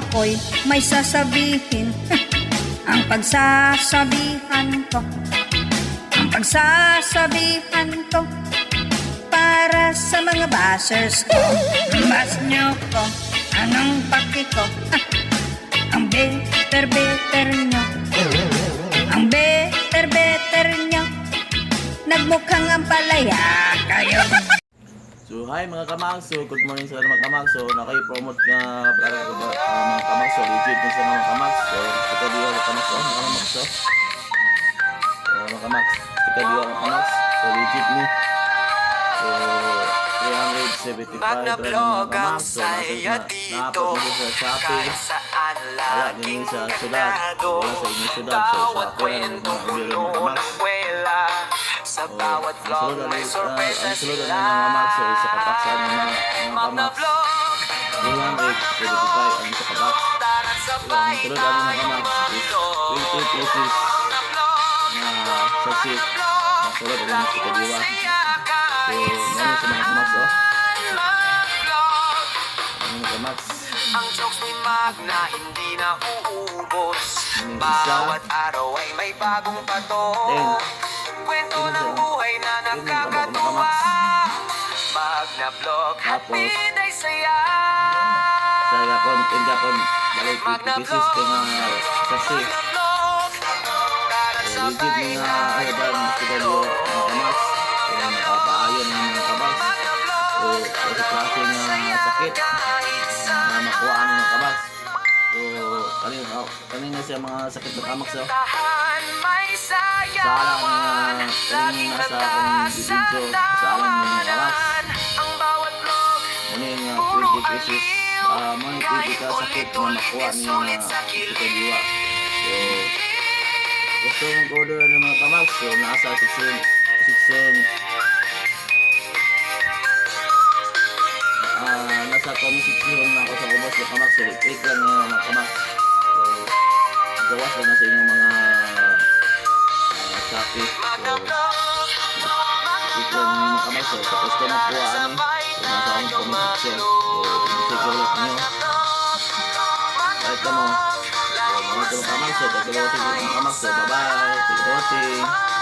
ako'y may sasabihin. Ang pagsasabihan ko, ang pagsasabihan ko, para sa mga bashers ko. Bas nyo ko, anong paki ko? Ang better nyo, ang better nyo, nagmukhang ang palaya kayo. So hi mga kamangso, good morning sa mga kamangso. Naka-promote nga para mga kamangso, legit din sa mga kamangso. Ito diyo mga kamangso, mga kamangso. Mga kamangso, ito diyo mga kamangso, so legit ni. So 375 mga kamangso, na-upload mo sa Shopee. Wala din sa syudad, wala sa inyong syudad. So Shopee lang yung mga ibiro mga kamangso. Sa bawat vlog may sorpresa sila. Mga kamangso, isa kapaksan ng mga kamangso. 375 ang isa kapak. Ang tulad ang mga kamangso is 20 pieces na sasit. Ang tulad ang mga kadiwa. So, meron sa mga kamangso. Mga kamangso. Ang jokes ni Magna hindi na uubos. Bawat araw ay may bagong patok. Kwento ng buhay na nakakatuwa. Magna Vlog, hatid ay saya. Sa Japon, balik 50 pieces kay mga sasit. So, legit mga ayaban, kadiwa, mga kamangso. So, nakapaayon ng mga kamangso. So, kasi klase nga sakit na makuhaan ng mga kamangso. So, kanina siya mga sakit ng kamangso. Saalang kanina nasa akong video, saalang yung mga kamangso. Muna yung 20 pieces, mga 20 ka sakit na makuha niya na kadiwa. So, gusto mong order ng mga kamangso, nasa 6 nasa comment section na ako sa ubos ng kamangso. Click lang yung mga kamangso. So, gawas lang na sa inyong mga Shopee. So, click lang yung mga kamangso. Tapos ko makuha so, nasa akong comment section. So, i-check ulit nyo. Kahit ka mo. So, mga tulong kamangso. Thank you for watching mga kamangso. Bye-bye. Thank you for watching.